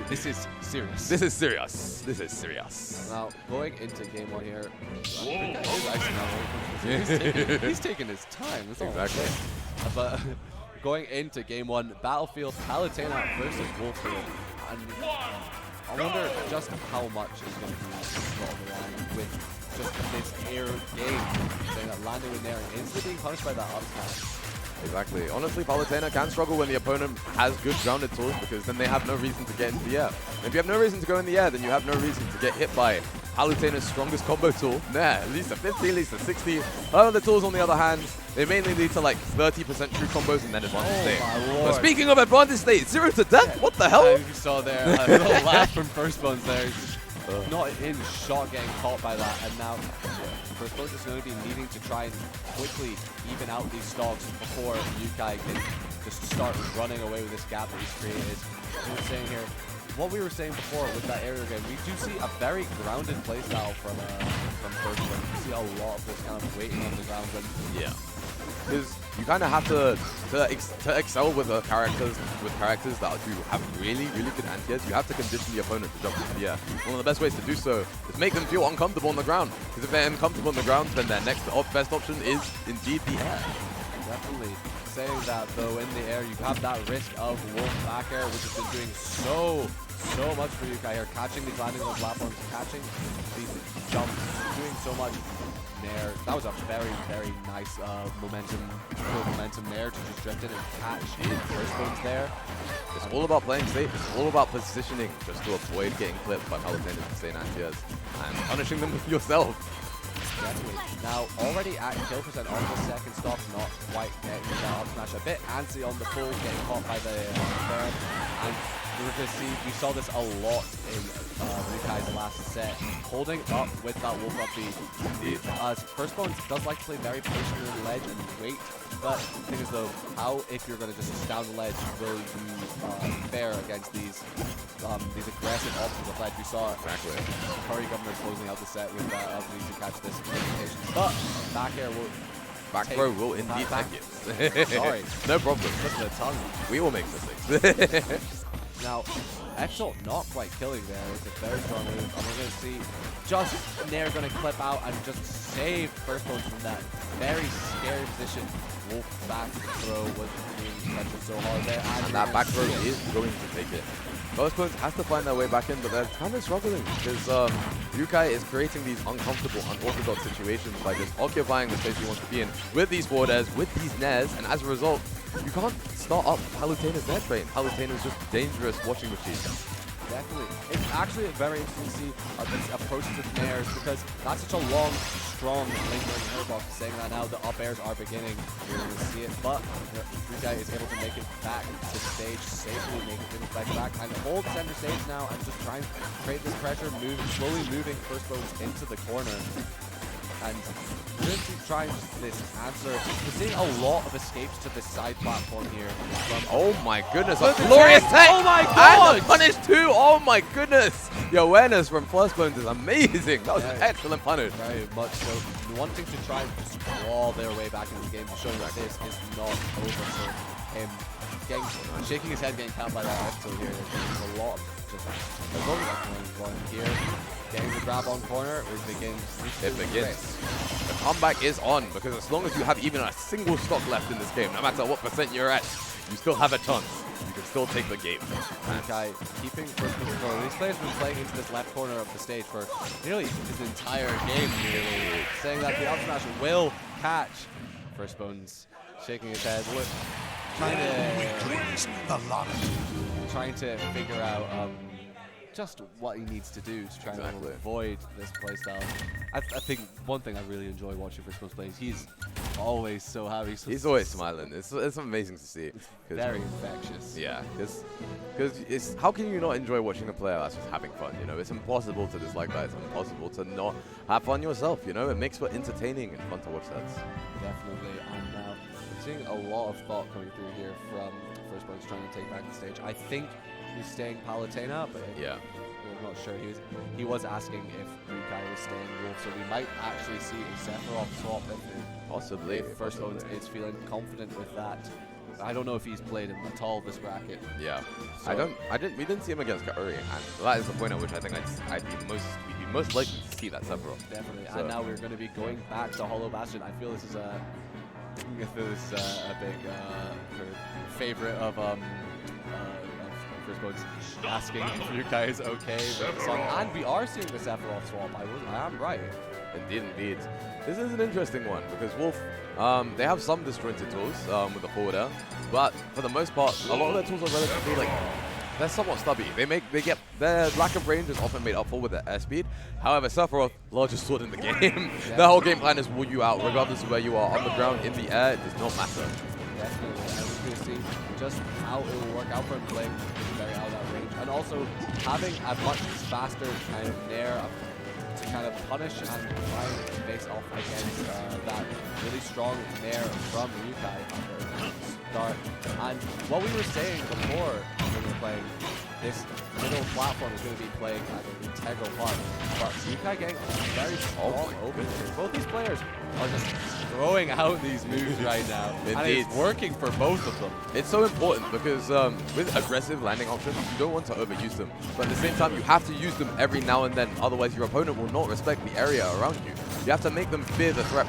This is serious. This is serious. This is serious. Now, going into game one here, he's taking his time. That's all Exactly. but going into game one, Battlefield Palutena versus Wolffield. And I wonder just how much is going to be brought around with just this air game. Saying that landing in there and instantly being punished by that up smash. Exactly. Honestly, Palutena can struggle when the opponent has good grounded tools because then they have no reason to get into the air. And if you have no reason to go in the air, then you have no reason to get hit by Palutena's strongest combo tool. Nah, at least a 50, at least a 60. Other tools, on the other hand, they mainly lead to like 30% true combos and then advantage state. But speaking of advantage state, 0 to death? What the hell? You saw there a little laugh from Firstbones there. Not in shot getting caught by that, and now Firstbones is going to be needing to try and quickly even out these stocks before Ryukai can just start running away with this gap that he's created. We were saying here, what we were saying before with that aerial game, we do see a very grounded playstyle from Firstbones. We see a lot of this kind of waiting on the ground. Yeah. Because you kind of have to excel with characters that do have really good anti-airs. You have to condition the opponent to jump into the air. One of the best ways to do so is make them feel uncomfortable on the ground. Because if they're uncomfortable on the ground, then their next best option is indeed the air. Definitely. Saying that though, in the air, you have that risk of Wolf back air, which has been doing so much for Ryukai here. Catching these landings on platforms, catching these jumps, doing so much. Nair. That was a very nice momentum there to just drift in and catch Firstbones there. It's all about playing safe. It's all about positioning just to avoid getting clipped by Palutena's insane anti-airs and punishing them with yourself. Definitely. Now, already at kill percent on the second stock, not quite getting that up smash. A bit antsy on the pull, getting caught by the Baron. And we saw this a lot in Ryukai's last set, holding up with that Wolf up B. Firstbones does like to play very patient on the ledge and wait, but the thing is though, how if you're going to just down the ledge will you fare against these aggressive options of ledge? We saw exactly. Curry Governor closing out the set with that ability to catch this communication, but back air will. Back throw will indeed take it. Sorry. No problem. Just the tongue. We will make mistakes. Now, Exalt not quite killing there. It's a very strong move. And we're going to see just Nair going to clip out and just save Firstbones from that very scary position. Wolf back throw was being pressured so hard there. And that back throw is going to take it. Firstbones has to find their way back in, but they're kind of struggling because Ryukai is creating these uncomfortable, unorthodox situations by just occupying the space he wants to be in with these forward airs, with these nairs, and as a result, you can't start up Palutena's nair train. Palutena's just dangerous watching machine. Definitely. It's actually very interesting to see this approach to the nairs because that's such a long, strong, lingering airbox. Saying that now the up airs are beginning. You're going to see it, but Ryukai is able to make it back to stage safely, making things back and hold center stage now and just try and create this pressure, slowly moving Firstbones into the corner. And we're going to try and this answer. We're seeing a lot of escapes to the side platform here. Oh my goodness, a glorious tech! Oh my god! And a punish too! Oh my goodness! The awareness from Firstbones is amazing! That was an excellent punish. Very much so. Wanting to try and just claw their way back into the game to show that this is not over for him. Shaking his head, getting capped by that F2 here. There's a lot of just as long as going here. Getting the grab on corner, it begins. It begins. The comeback is on because as long as you have even a single stock left in this game, no matter what percent you're at, you still have a chance. You can still take the game. Ryukai keeping first control. These players have been playing into this left corner of the stage for nearly his entire game, nearly. Saying that the up smash will catch. Firstbones shaking his head. Look, trying to figure out just what he needs to do to try and avoid this playstyle. I think one thing I really enjoy watching Firstbones play is he's always so happy. He's always smiling. It's amazing to see. It's very infectious. Yeah, because how can you not enjoy watching a player that's just having fun? You know, it's impossible to dislike that. It's impossible to not have fun yourself. You know, it makes for entertaining and fun to watch that. Definitely. And now we're seeing a lot of thought coming through here from Firstbones trying to take back the stage. I think he's staying Palutena, but I'm not sure. He was asking if Ryukai was staying Wolf, so we might actually see a Sephiroth swap if possibly. Firstbones is feeling confident with that. I don't know if he's played him at all this bracket. Yeah. So We didn't see him against Kaori, and that is the point at which I think we'd be most likely to see that Sephiroth. Definitely. So. And now we're going to be going back to Hollow Bastion. I feel this is a big favorite of Firstbones asking if Ryukai is okay with the song. And we are seeing the Sephiroth swap. I am right. Indeed. This is an interesting one because Wolf, they have some disjointed tools with the forward air, but for the most part, a lot of their tools are relatively they're somewhat stubby. Their lack of range is often made up for with their airspeed. However, Sephiroth, largest sword in the game. Their whole game plan is wall you out, regardless of where you are on the ground, in the air. It does not matter. Definitely. And we're going to see just how it will work out for him playing very out of that range, and also having a much faster kind of nair to kind of punish and try and face off against that really strong nair from Ryukai at the start. And what we were saying before when we were playing, this middle platform is going to be playing as an integral part. But Ryukai getting very strong open. Both these players are just throwing out these moves right now. Indeed. And it's working for both of them. It's so important because with aggressive landing options, you don't want to overuse them. But at the same time, you have to use them every now and then. Otherwise, your opponent will not respect the area around you. You have to make them fear the threat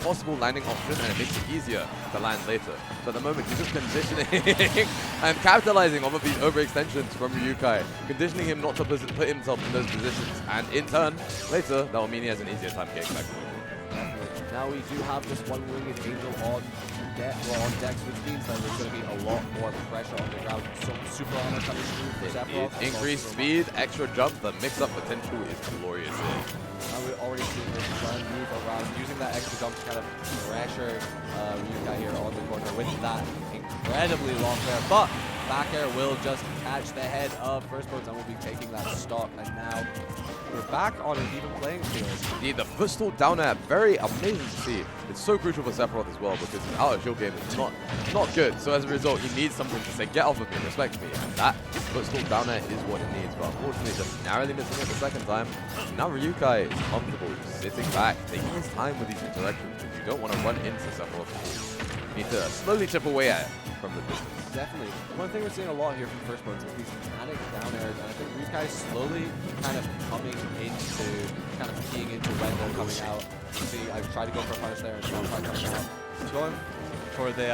possible landing option, and it makes it easier to land later. So at the moment, you're just conditioning and capitalizing off of these overextensions from Ryukai, conditioning him not to put himself in those positions. And in turn, later, that will mean he has an easier time getting back to it. Now we do have this one winged angel on decks, which means that there's going to be a lot more pressure on the ground. Some super armor coming through for Sephiroth. Increased speed, extra jump, the mix-up potential is glorious. And we're already seeing this run move around, using that extra jump to kind of pressure Ryukai here on the corner with that incredibly long air. But back air will just catch the head of Firstbones, and we'll be taking that stock. And now we're back on an even playing field. Indeed, the footstool down air, very amazing to see. It's so crucial for Sephiroth as well because his out of shield game is not good. So as a result, he needs something to say, get off of me, respect me. And that footstool down air is what he needs. But unfortunately, just narrowly missing it the second time. Now Ryukai is comfortable, just sitting back, taking his time with these interactions because you don't want to run into Sephiroth. You need to slowly chip away at it from the distance. Definitely. One thing we're seeing a lot here from Firstbones is these panic down airs, and I think Ryukai is slowly kind of coming into, kind of keying into when they're coming out. You see, I've tried to go for a punish there and it's not quite coming out. He's going for the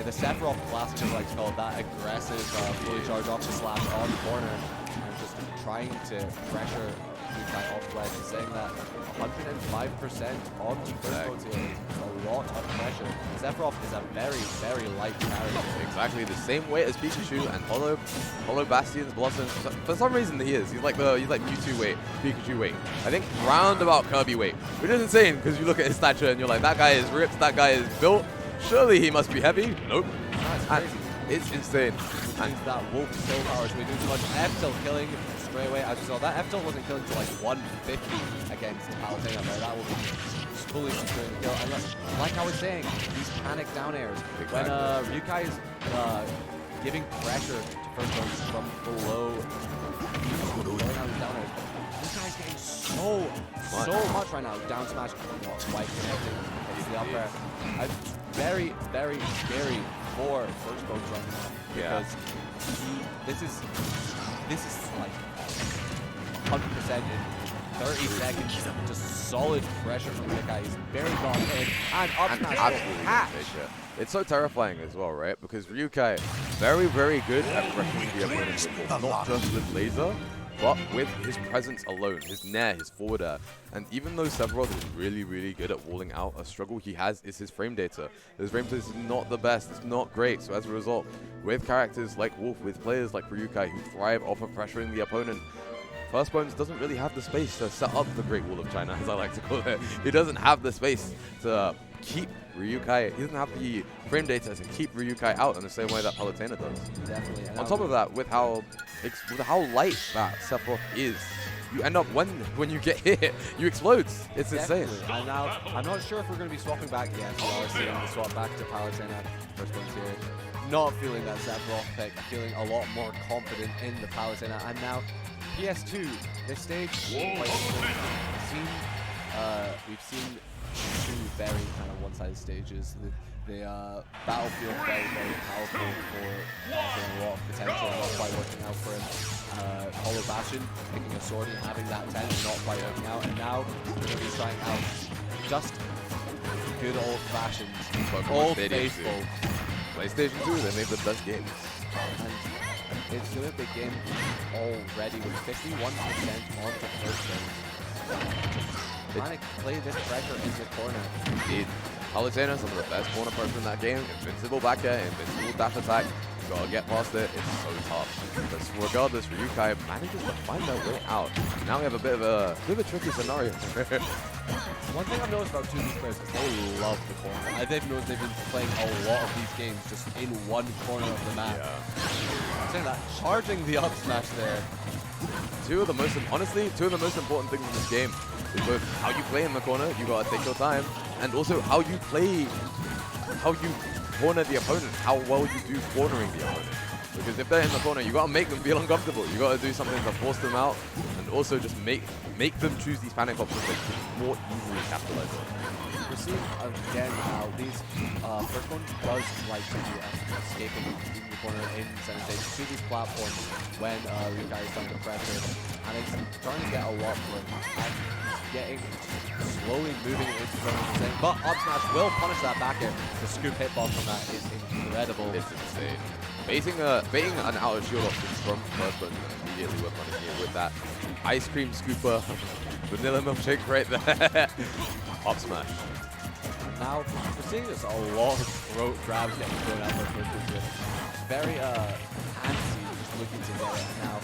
Sephiroth classic, as I like to call it, that aggressive fully charged off the slash on the corner, and just trying to pressure Ryukai off the ledge. He's saying that 105% on Firstbones here is a lot of pressure. Sephiroth is a very, very light character. Exactly the same weight as Pikachu and Hollow Bastion's Blossom. For some reason he is. He's like Mewtwo weight, Pikachu weight. I think roundabout Kirby weight, which is insane because you look at his stature and you're like, that guy is ripped, that guy is built. Surely he must be heavy. Nope. That's crazy. It's insane. Which means that Wolf kill power is doing too much. F-tilt killing straight away. As you saw, that F-tilt wasn't killing to like 150 against Palutena there. That will be fully securing the kill. And like I was saying, these panic down airs. Exactly. When Ryukai is giving pressure to Firstbones from below, down airs. Ryukai's getting so much right now. Down smash, not quite connecting. It's the up air. Very, very scary for Firstbones right now. Because this is like 100% in 30 seconds. Just solid pressure from Ryukai. He's barely gone in. And up smash. Absolutely catch. It's so terrifying as well, right? Because Ryukai, very, very good at pressuring the opponent, not just with laser, but with his presence alone, his nair, his forward air. And even though Sephiroth is really, really good at walling out, a struggle he has is his frame data. His frame data is not the best, it's not great. So as a result, with characters like Wolf, with players like Ryukai who thrive off of pressuring the opponent, Firstbones doesn't really have the space to set up the Great Wall of China, as I like to call it. He doesn't have the space to keep Ryukai, he doesn't have the frame data to keep Ryukai out in the same way that Palutena does. Definitely. On top of that, with how light that Sephiroth is, you end up when you get hit, you explode. It's insane. And now, I'm not sure if we're going to be swapping back yet. We are seeing the swap back to Palutena. Firstbones here. Not feeling that Sephiroth pick, feeling a lot more confident in the Palutena. And now, PS2, this stage, we've seen two very kind of one-sided stages. the battlefield very, very powerful for having a lot of potential, not quite working out for him. Hollow Bastion, picking a sword and having that 10, not quite working out, and now we're going to be trying out just good old-fashioned, old faithful. PlayStation 2, they made the best games. And it's going to begin already with 51% on the Firstbones. Trying to play this pressure in the corner. Indeed. Palutena, some of the best corner pressure in that game. Invincible back air, invincible dash attack. You gotta get past it, it's so tough. But regardless, Ryukai manages to find their way out. Now we have a bit of a tricky scenario. One thing I've noticed about 2B players is they love the corner. They've noticed they've been playing a lot of these games just in one corner of the map. Yeah. Saying that, charging the up smash there. Honestly, two of the most important things in this game is both how you play in the corner, you gotta take your time, and also how you corner the opponent, how well you do cornering the opponent. Because if they're in the corner, you gotta make them feel uncomfortable. You gotta do something to force them out, and also just make them choose these panic options that you can more easily capitalize on. We're seeing again how these Firstbones does like to be escaping in the corner in center stage to these platforms when Ryukai is under pressure, and it's starting to get a lot for him. And getting slowly moving into front of the thing, but up smash will punish that back air. The scoop hitbox from that is incredible. It's insane. Baiting an outer shield option from Firstbones and immediately we're punishing it with that ice cream scooper, vanilla milkshake right there. Up smash. Now we're seeing just a lot of throat grabs getting thrown out by Firstbones. Very antsy, just looking to get it. Now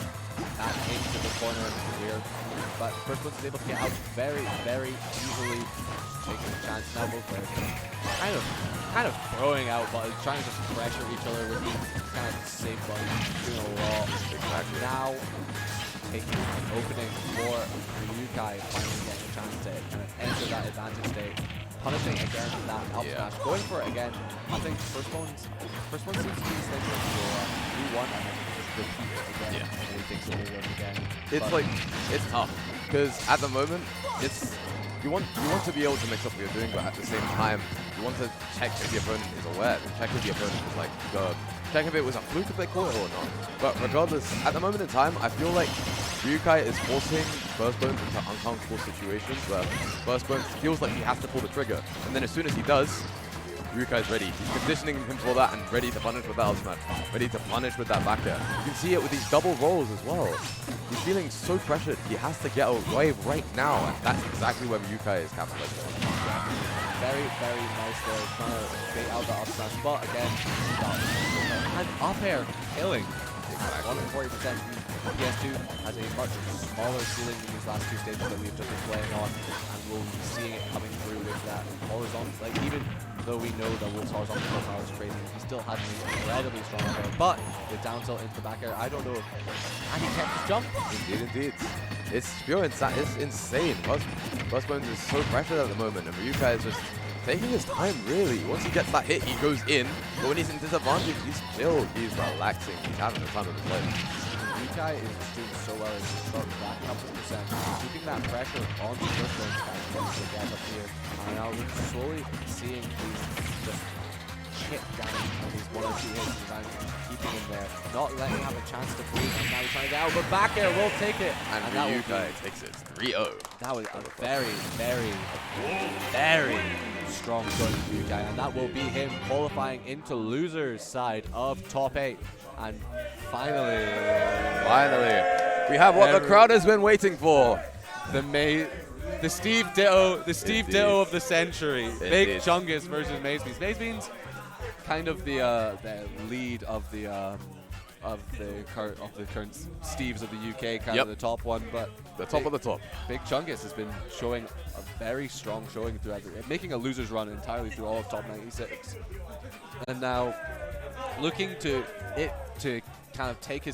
that into the corner here, but Firstbones is able to get out very, very easily. Taking a chance now, both players kind of throwing out, but trying to just pressure each other with these kind of safe buttons, doing a lot. Exactly. Now taking an opening for Ryukai, finally getting a chance to kind of enter that advantage state. Punishing again that up smash, going for it again. I think Firstbones seems to be thinking for V1 and then just repeat it again. Yeah. And he thinks it will work again. It's tough because at the moment you want to be able to mix up what you're doing, but at the same time you want to check if the opponent is aware, check if the opponent is like check if it was a fluke if they caught it or not. But regardless, at the moment in time, I feel like Ryukai is forcing Firstbones into uncomfortable situations where Firstbones feels like he has to pull the trigger. And then as soon as he does, Ryukai's ready. He's conditioning him for that and ready to punish with that up smash, ready to punish with that back air. You can see it with these double rolls as well. He's feeling so pressured, he has to get away right now, and that's exactly where Ryukai is capitalizing. Very, very nice there, trying to bait out the up smash, but again, and up air killing. Exactly. 140%. PS2 has a much smaller ceiling than these last two stages that we've just been playing on, and we'll be seeing it coming through with that horizontal. Like, even though we know that Wolf's horizontal profile is crazy, he still has an incredibly strong up air, but the down tilt into the back air, I don't know if, and he kept his jump. Indeed. It's pure insane. It's insane. Firstbones is so pressured at the moment, and Ryukai is just taking his time, really. Once he gets that hit, he goes in, but when he's in disadvantage, he's chill, he's relaxing, he's having the time of his life. Ryukai is just doing so well as he starts backing up his percent, keeping that pressure on the Firstbones as they get up here. And now we're slowly seeing these just chip down these 1 or 2 hits and keeping him there, not letting him have a chance to breathe. And now he's trying to get out, but back air will take it. And Ryukai takes it 3-0. That was a very, very, very strong shot from Ryukai, and that will be him qualifying into losers side of top 8. And finally, we have what the crowd has been waiting for. The Steve Ditto of the century. Indeed. Big Chungus versus Mazebeans. Mazebeans, kind of the lead of the current Steves of the UK, kind of the top one, but the top of the top. Big Chungus has been showing a very strong showing throughout, making a losers run entirely through all of top 96, and now looking to kind of take his